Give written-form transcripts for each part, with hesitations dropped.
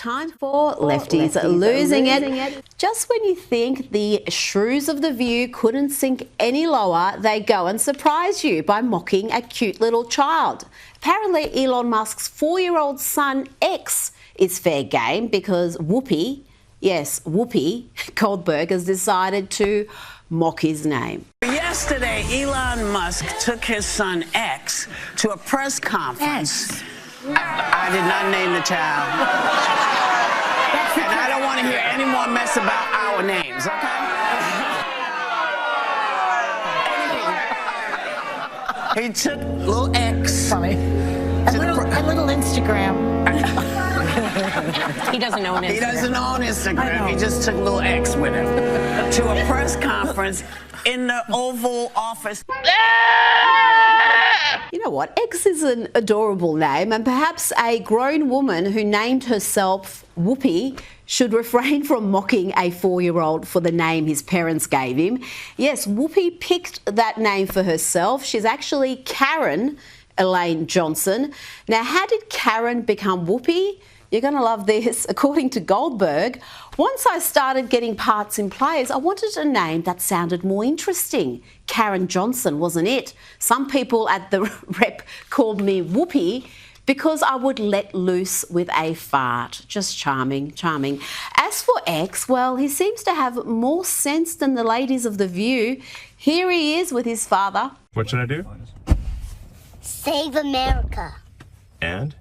time for Lefties Losing It. Just when you think the shrews of the View couldn't sink any lower, they go and surprise you by mocking a cute little child. Apparently, Elon Musk's 4-year-old son, X, is fair game because Whoopi Goldberg has decided to mock his name. Yesterday, Elon Musk took his son X to a press conference. I did not name the child. And I don't want to hear any more mess about our names, okay? He took little X. Funny. A little Instagram. He doesn't own Instagram. He doesn't own Instagram. He just took little X with him to a press conference in the Oval Office. You know what? X is an adorable name, and perhaps a grown woman who named herself Whoopi should refrain from mocking a 4-year-old for the name his parents gave him. Yes, Whoopi picked that name for herself. She's actually Karen Elaine Johnson. Now, how did Karen become Whoopi? You're going to love this. According to Goldberg, once I started getting parts in plays, I wanted a name that sounded more interesting. Karen Johnson wasn't it. Some people at the rep called me Whoopi because I would let loose with a fart. Just charming. As for X, well, he seems to have more sense than the ladies of The View. Here he is with his father. What should I do? Save America. And?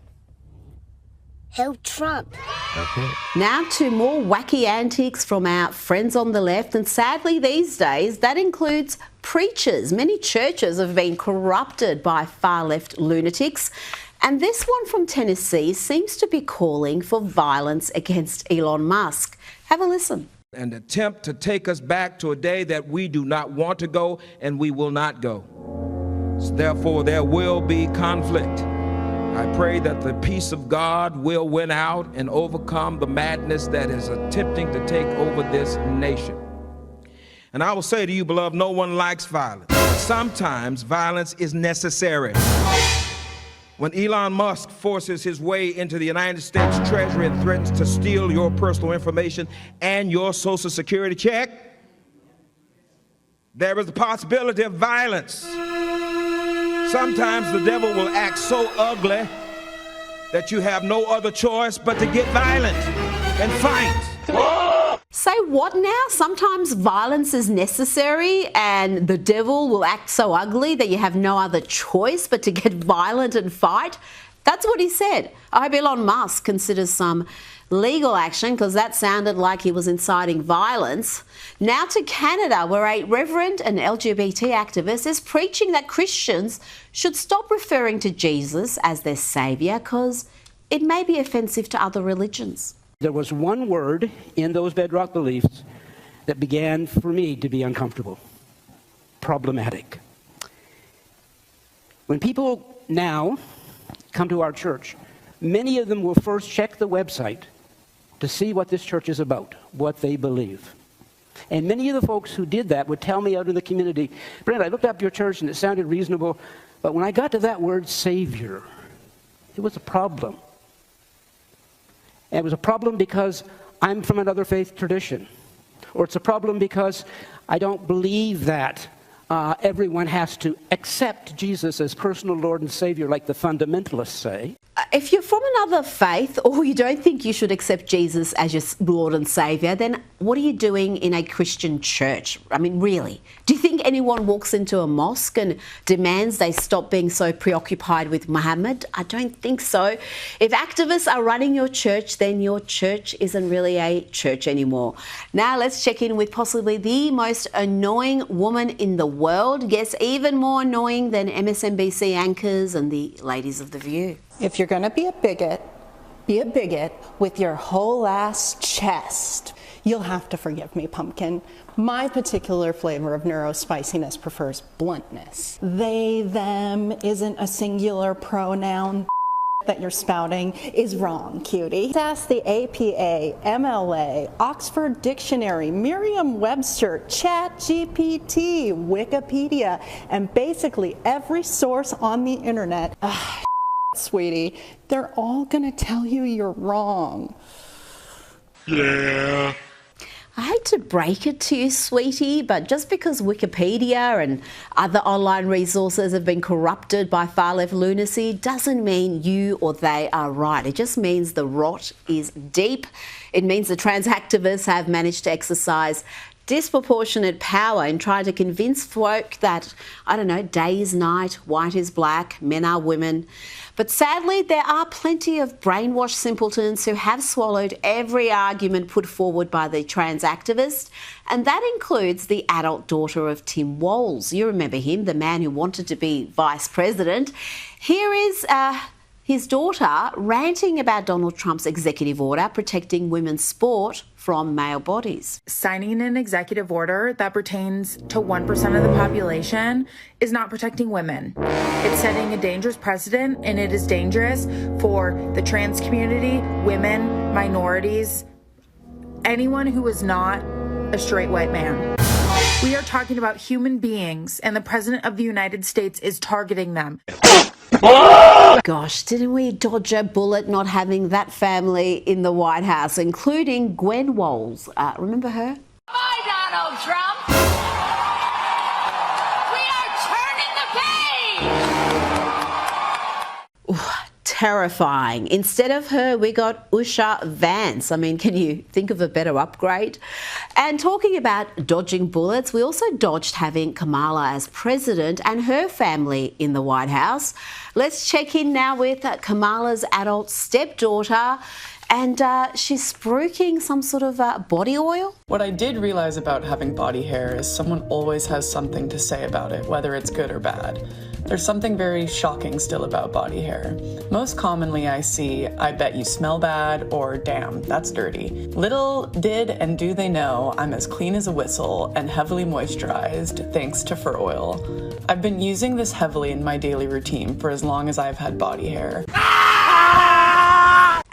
Help Trump. Okay. Now to more wacky antics from our friends on the left, and sadly these days that includes preachers. Many churches have been corrupted by far-left lunatics, and this one from Tennessee seems to be calling for violence against Elon Musk. Have a listen. An attempt to take us back to a day that we do not want to go and we will not go. Therefore, there will be conflict. I pray that the peace of God will win out and overcome the madness that is attempting to take over this nation. And I will say to you, beloved, no one likes violence. But sometimes violence is necessary. When Elon Musk forces his way into the United States Treasury and threatens to steal your personal information and your Social Security check, there is the possibility of violence. Sometimes the devil will act so ugly that you have no other choice but to get violent and fight. Say what now? Sometimes violence is necessary and the devil will act so ugly that you have no other choice but to get violent and fight? That's what he said. I hope Elon Musk considers some legal action because that sounded like he was inciting violence. Now to Canada, where a reverend and LGBT activist is preaching that Christians should stop referring to Jesus as their saviour because it may be offensive to other religions. There was one word in those bedrock beliefs that began for me to be uncomfortable. Problematic. When people now come to our church, many of them will first check the website to see what this church is about, what they believe. And many of the folks who did that would tell me out in the community, Brent, I looked up your church and it sounded reasonable, but when I got to that word Savior, it was a problem. And it was a problem because I'm from another faith tradition. Or it's a problem because I don't believe that everyone has to accept Jesus as personal Lord and Savior like the fundamentalists say. If you're from another faith or you don't think you should accept Jesus as your Lord and Saviour, then what are you doing in a Christian church? I mean, really? Do you think anyone walks into a mosque and demands they stop being so preoccupied with Muhammad? I don't think so. If activists are running your church, then your church isn't really a church anymore. Now let's check in with possibly the most annoying woman in the world. Yes, even more annoying than MSNBC anchors and the ladies of The View. If you're going to be a bigot with your whole ass chest. You'll have to forgive me, Pumpkin. My particular flavor of neurospiciness prefers bluntness. They, them isn't a singular pronoun. That you're spouting is wrong, cutie. Ask the APA, MLA, Oxford Dictionary, Merriam-Webster, ChatGPT, Wikipedia, and basically every source on the internet. Sweetie, they're all gonna tell you you're wrong. Yeah. I hate to break it to you, sweetie, but just because Wikipedia and other online resources have been corrupted by far-left lunacy doesn't mean you or they are right. It just means the rot is deep. It means the trans activists have managed to exercise disproportionate power in trying to convince folk that, I don't know, day is night, white is black, men are women. But sadly, there are plenty of brainwashed simpletons who have swallowed every argument put forward by the trans activist, and that includes the adult daughter of Tim Walz. You remember him, the man who wanted to be vice president. Here is his daughter ranting about Donald Trump's executive order protecting women's sport from male bodies. Signing an executive order that pertains to 1% of the population is not protecting women. It's setting a dangerous precedent, and it is dangerous for the trans community, women, minorities, anyone who is not a straight white man. We are talking about human beings, and the President of the United States is targeting them. Gosh, didn't we dodge a bullet not having that family in the White House, including Gwen Walz? Remember her? Bye, Donald Trump. We are turning the page. Ooh, terrifying. Instead of her, we got Usha Vance. I mean, can you think of a better upgrade? And talking about dodging bullets, we also dodged having Kamala as president and her family in the White House. Let's check in now with Kamala's adult stepdaughter, and she's spruiking some sort of body oil. What I did realize about having body hair is someone always has something to say about it, whether it's good or bad. There's something very shocking still about body hair. Most commonly I see, I bet you smell bad, or damn, that's dirty. Little did and do they know I'm as clean as a whistle and heavily moisturized thanks to fur oil. I've been using this heavily in my daily routine for as long as I've had body hair.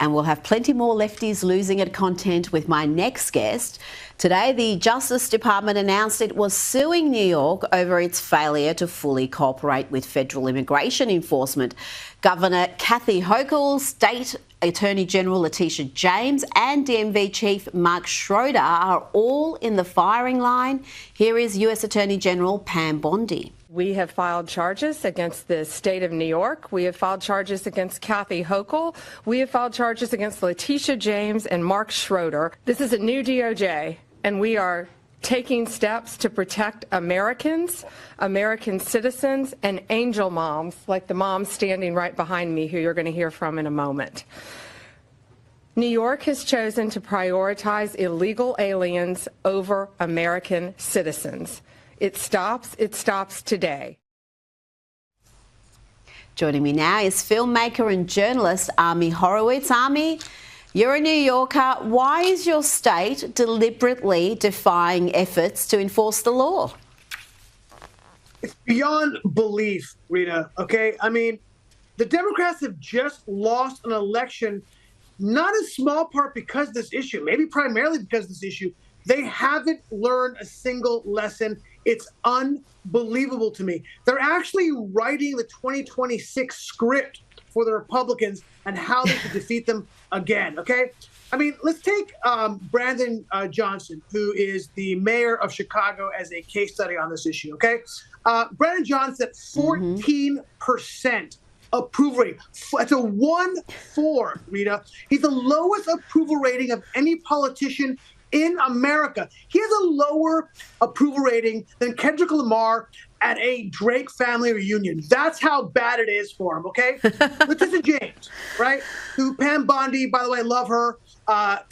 And we'll have plenty more Lefties Losing It content with my next guest. Today, the Justice Department announced it was suing New York over its failure to fully cooperate with federal immigration enforcement. Governor Kathy Hochul, State Attorney General Letitia James and DMV Chief Mark Schroeder are all in the firing line. Here is US Attorney General Pam Bondi. We have filed charges against the state of New York. We have filed charges against Kathy Hochul. We have filed charges against Letitia James and Mark Schroeder. This is a new DOJ, and we are taking steps to protect Americans, American citizens, and angel moms, like the mom standing right behind me, who you're going to hear from in a moment. New York has chosen to prioritize illegal aliens over American citizens. It stops today. Joining me now is filmmaker and journalist Ami Horowitz. Ami, you're a New Yorker. Why is your state deliberately defying efforts to enforce the law? It's beyond belief, Rita, okay? I mean, the Democrats have just lost an election, not in small part because of this issue, maybe primarily because of this issue. They haven't learned a single lesson. It's unbelievable to me. They're actually writing the 2026 script for the Republicans and how they could defeat them again, okay? I mean, let's take Brandon Johnson, who is the mayor of Chicago, as a case study on this issue, okay? Brandon Johnson at 14% approval rating. It's a 1-4, Rita. He's the lowest approval rating of any politician in America. He has a lower approval rating than Kendrick Lamar at a Drake family reunion. That's how bad it is for him, okay? Letitia James, right, who Pam Bondi, by the way, love her,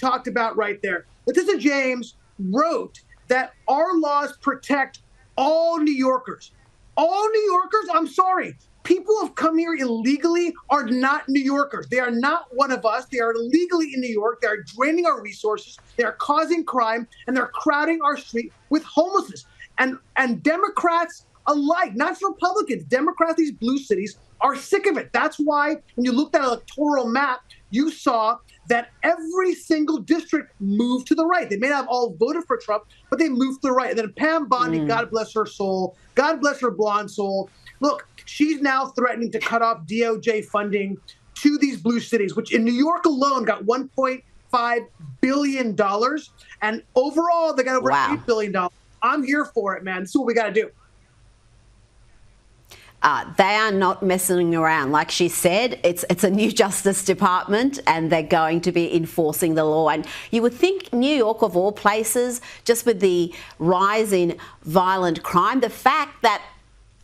talked about right there. Letitia James wrote that our laws protect all New Yorkers. All New Yorkers? I'm sorry. People who have come here illegally are not New Yorkers. They are not one of us. They are illegally in New York. They are draining our resources. They are causing crime, and they're crowding our street with homelessness. And Democrats alike, not just Republicans, Democrats, these blue cities, are sick of it. That's why when you looked at an electoral map, you saw that every single district moved to the right. They may not have all voted for Trump, but they moved to the right. And then Pam Bondi, God bless her soul, God bless her blonde soul. Look, she's now threatening to cut off DOJ funding to these blue cities, which in New York alone got $1.5 billion. And overall, they got over $8 billion. I'm here for it, man. This is what we got to do. They are not messing around. Like she said, it's a new Justice Department and they're going to be enforcing the law. And you would think New York, of all places, just with the rise in violent crime, the fact that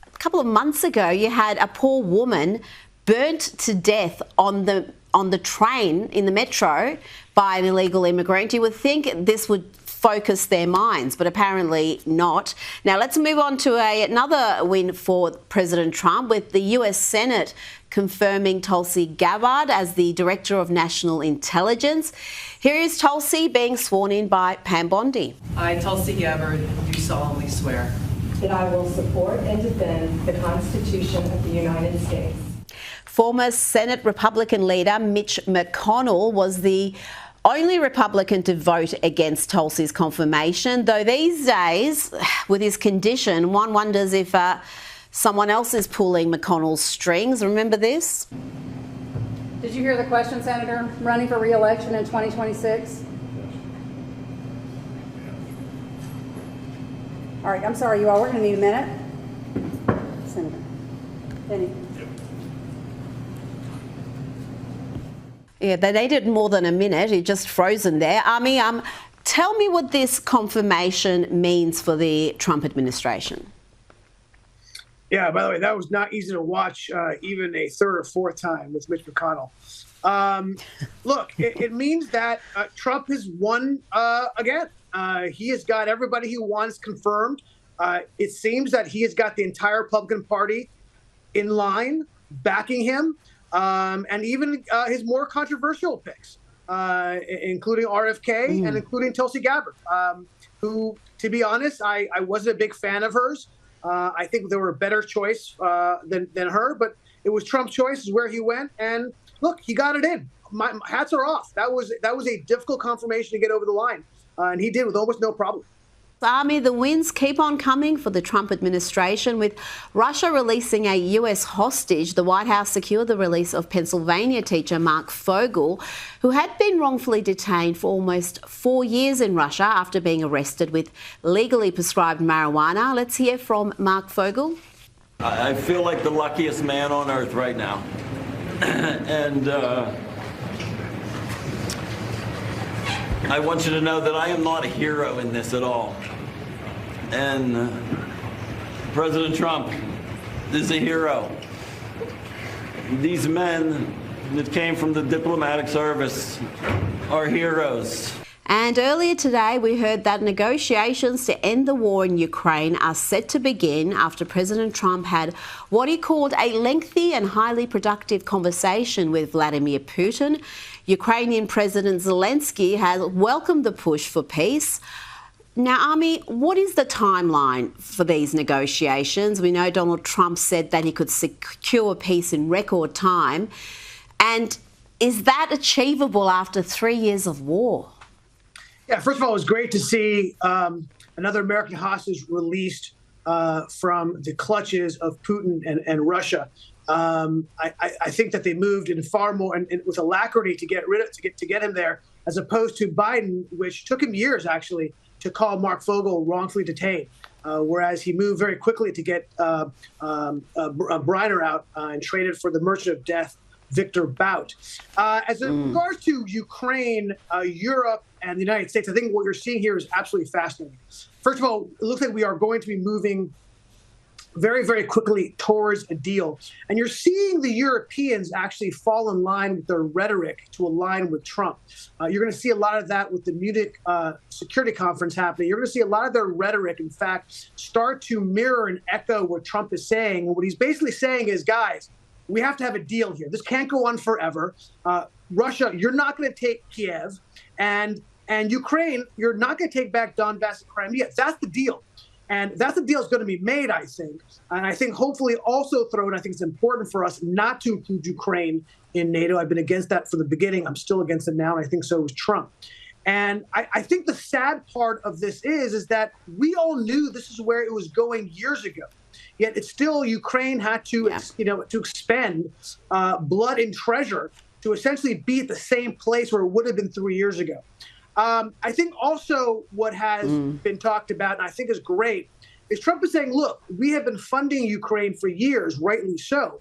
a couple of months ago you had a poor woman burnt to death on the train in the metro by an illegal immigrant, you would think this would focus their minds, but apparently not. Now let's move on to another win for President Trump, with the US Senate confirming Tulsi Gabbard as the Director of National Intelligence. Here is Tulsi being sworn in by Pam Bondi. I, Tulsi Gabbard, do solemnly swear that I will support and defend the Constitution of the United States. Former Senate Republican leader Mitch McConnell was the only Republican to vote against Tulsi's confirmation, though these days, with his condition, one wonders if someone else is pulling McConnell's strings. Remember this? Did you hear the question, Senator? Running for re-election in 2026? All right, I'm sorry, you all. We're going to need a minute. Senator. Penny. Yeah, they needed more than a minute. It just frozen there. Ami, tell me what this confirmation means for the Trump administration. Yeah, by the way, that was not easy to watch even a third or fourth time with Mitch McConnell. Look, it means that Trump has won again. He has got everybody he wants confirmed. It seems that he has got the entire Republican Party in line, backing him. And even his more controversial picks, including RFK and including Tulsi Gabbard, who, to be honest, I wasn't a big fan of hers. I think there were a better choice than her, but it was Trump's choice is where he went. And look, he got it in. My hats are off. That was a difficult confirmation to get over the line, and he did with almost no problem. Army, the wins keep on coming for the Trump administration. With Russia releasing a US hostage, the White House secured the release of Pennsylvania teacher Mark Fogel, who had been wrongfully detained for almost 4 years in Russia after being arrested with legally prescribed marijuana. Let's hear from Mark Fogel. I feel like the luckiest man on earth right now. And I want you to know that I am not a hero in this at all. And President Trump is a hero. These men that came from the diplomatic service are heroes. And earlier today, we heard that negotiations to end the war in Ukraine are set to begin after President Trump had what he called a lengthy and highly productive conversation with Vladimir Putin. Ukrainian President Zelensky has welcomed the push for peace. Now, Ami, what is the timeline for these negotiations? We know Donald Trump said that he could secure peace in record time. And is that achievable after 3 years of war? Yeah, first of all, it was great to see another American hostage released from the clutches of Putin and Russia. I think that they moved in far more and with alacrity to get him there, as opposed to Biden, which took him years actually to call Mark Fogel wrongfully detained, whereas he moved very quickly to get Briner out and traded for the Merchant of Death, Victor Bout. As in regards to Ukraine, Europe, and the United States, I think what you're seeing here is absolutely fascinating. First of all, it looks like we are going to be moving very, very quickly towards a deal. And you're seeing the Europeans actually fall in line with their rhetoric to align with Trump. You're going to see a lot of that with the Munich Security Conference happening. You're going to see a lot of their rhetoric, in fact, start to mirror and echo what Trump is saying. And what he's basically saying is, guys, we have to have a deal here. This can't go on forever. Russia, you're not going to take Kiev. And Ukraine, you're not going to take back Donbass and Crimea. That's the deal. And that's the deal that's going to be made, I think. And I think hopefully also thrown, I think it's important for us not to include Ukraine in NATO. I've been against that from the beginning. I'm still against it now, and I think so is Trump. And I think the sad part of this is that we all knew this is where it was going years ago. Yet it's still Ukraine had to, to expend blood and treasure to essentially be at the same place where it would have been 3 years ago. I think also what has been talked about, and I think is great, is Trump is saying, look, we have been funding Ukraine for years, rightly so.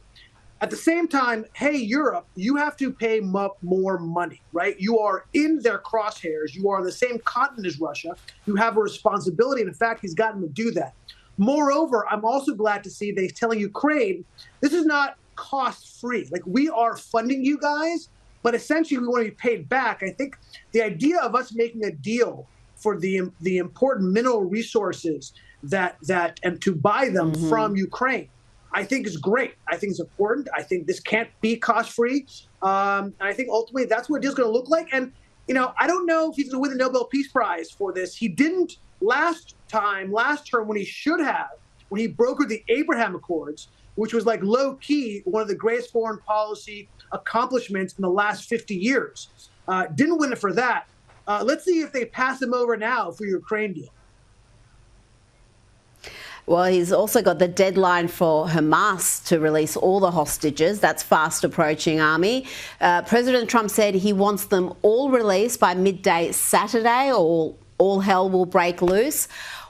At the same time, hey, Europe, you have to pay more money, right? You are in their crosshairs. You are on the same continent as Russia. You have a responsibility. And in fact, he's gotten to do that. Moreover, I'm also glad to see they're telling Ukraine, this is not cost-free. Like, we are funding you guys, but essentially we want to be paid back. I think the idea of us making a deal for the important mineral resources and to buy them from Ukraine, I think is great. I think it's important. I think this can't be cost-free. And I think ultimately that's what a deal's going to look like. And, I don't know if he's going to win the Nobel Peace Prize for this. He didn't last term when he should have, when he brokered the Abraham Accords, which was like low-key one of the greatest foreign policy accomplishments in the last 50 years. Didn't win it for that. Let's see if they pass him over now for your Ukraine deal. Well, he's also got the deadline for Hamas to release all the hostages. That's fast approaching, Army. President Trump said he wants them all released by midday Saturday, or all hell will break loose.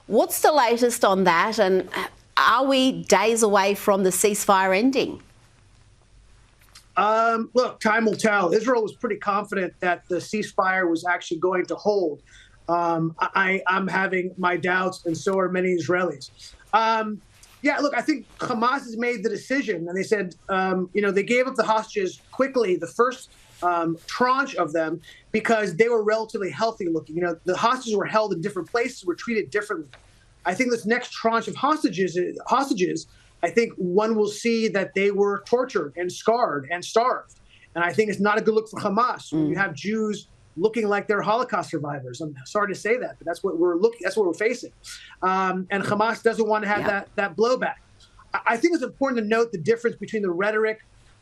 What's the latest on that? And are we days away from the ceasefire ending? Look, time will tell. Israel was pretty confident that the ceasefire was actually going to hold. I'm having my doubts, and so are many Israelis. Look, I think Hamas has made the decision, and they said, they gave up the hostages quickly, the first tranche of them, because they were relatively healthy looking. The hostages were held in different places, were treated differently. I think this next tranche of hostages, I think one will see that they were tortured and scarred and starved. And I think it's not a good look for Hamas when you have Jews looking like they're Holocaust survivors. I'm sorry to say that, but that's what we're facing. And Hamas doesn't want to have that blowback. I think it's important to note the difference between the rhetoric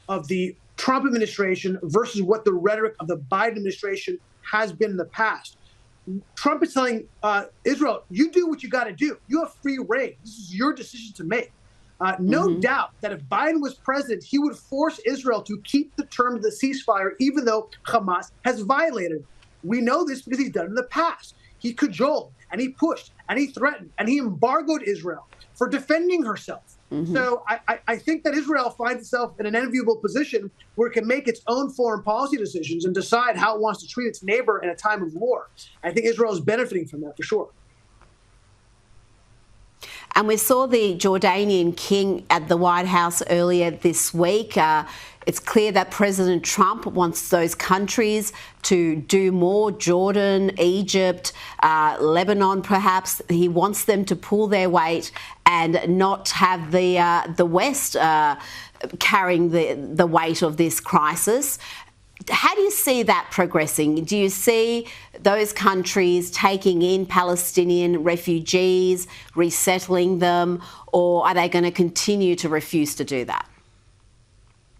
of the Trump administration versus what the rhetoric of the Biden administration has been in the past. Trump is telling Israel, you do what you got to do. You have free reign. This is your decision to make. No doubt that if Biden was president, he would force Israel to keep the terms of the ceasefire, even though Hamas has violated. We know this because he's done it in the past. He cajoled, and he pushed, and he threatened, and he embargoed Israel for defending herself. So I think that Israel finds itself in an enviable position where it can make its own foreign policy decisions and decide how it wants to treat its neighbor in a time of war. I think Israel is benefiting from that for sure. And we saw the Jordanian king at the White House earlier this week. It's clear that President Trump wants those countries to do more. Jordan, Egypt, Lebanon, perhaps. He wants them to pull their weight and not have the West carrying the weight of this crisis. How do you see that progressing? Do you see those countries taking in Palestinian refugees, resettling them, or are they going to continue to refuse to do that?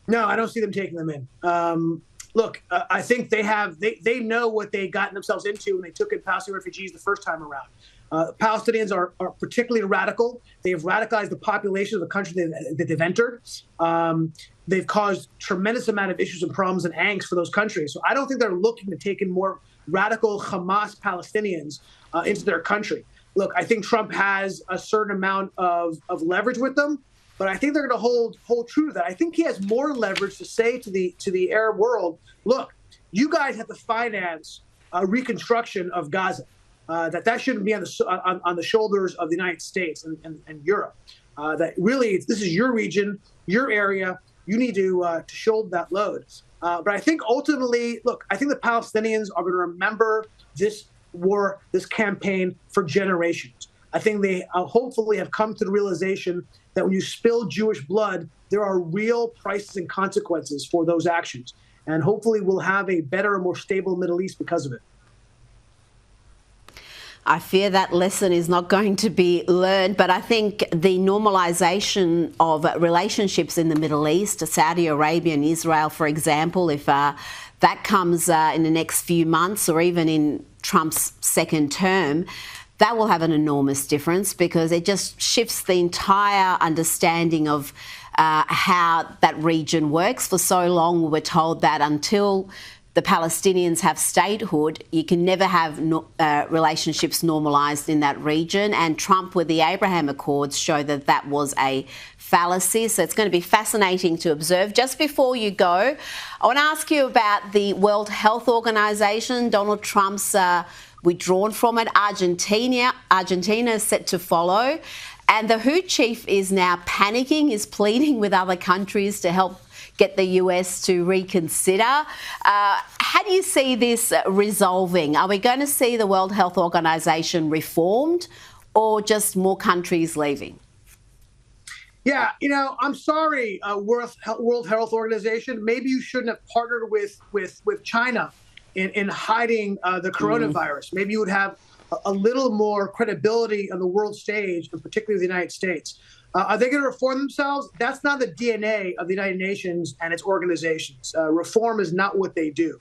No, I don't see them taking them in. Look, I think they know what they got themselves into when they took in Palestinian refugees the first time around. Palestinians are particularly radical. They have radicalized the population of the country that they've entered. They've caused tremendous amount of issues and problems and angst for those countries. So I don't think they're looking to take in more radical Hamas Palestinians into their country. Look, I think Trump has a certain amount of leverage with them, but I think they're going to hold true to that. I think he has more leverage to say to the Arab world, look, you guys have to finance a reconstruction of Gaza. That shouldn't be on the shoulders of the United States and Europe. That really, this is your region, your area. You need to shoulder that load. But I think ultimately, look, I think the Palestinians are going to remember this war, this campaign for generations. I think they hopefully have come to the realization that when you spill Jewish blood, there are real prices and consequences for those actions. And hopefully we'll have a better and more stable Middle East because of it. I fear that lesson is not going to be learned, but I think the normalisation of relationships in the Middle East, Saudi Arabia and Israel, for example, if that comes in the next few months or even in Trump's second term, that will have an enormous difference because it just shifts the entire understanding of how that region works. For so long, we were told that until the Palestinians have statehood, you can never have relationships normalised in that region. And Trump with the Abraham Accords show that that was a fallacy. So it's going to be fascinating to observe. Just before you go, I want to ask you about the World Health Organization. Donald Trump's withdrawn from it. Argentina is set to follow. And the WHO chief is now panicking, is pleading with other countries to help get the US to reconsider. How do you see this resolving? Are we going to see the World Health Organization reformed or just more countries leaving? Yeah, I'm sorry, World Health Organization. Maybe you shouldn't have partnered with China in hiding the coronavirus. Maybe you would have a little more credibility on the world stage, and particularly the United States. Are they going to reform themselves? That's not the DNA of the United Nations and its organizations. Reform is not what they do.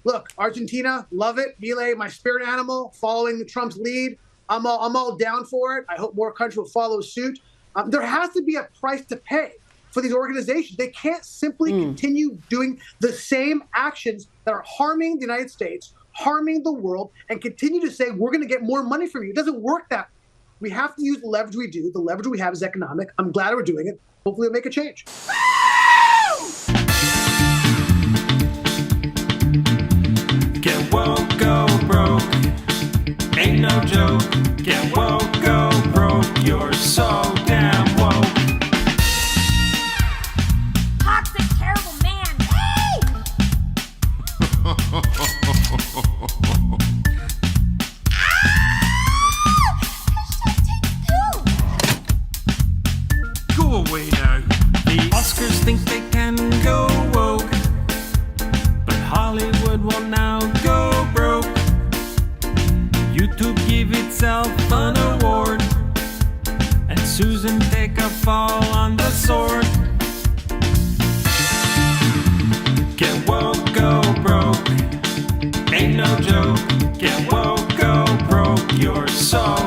Look, Argentina, love it. Milei, my spirit animal, following Trump's lead. I'm all down for it. I hope more countries will follow suit. There has to be a price to pay for these organizations. They can't simply continue doing the same actions that are harming the United States, harming the world, and continue to say, we're going to get more money from you. It doesn't work that way. We have to use the leverage we do. The leverage we have is economic. I'm glad we're doing it. Hopefully we'll make a change. Get woke, go broke. Ain't no joke. Get woke, go broke. You're so damn woke. Toxic, terrible man. Hey! Go away now. The Oscars think they can go woke, but Hollywood will now go broke. YouTube give itself an award, and Susan take a fall on the sword. Get woke, go broke. Ain't no joke. Get woke, go broke. You're so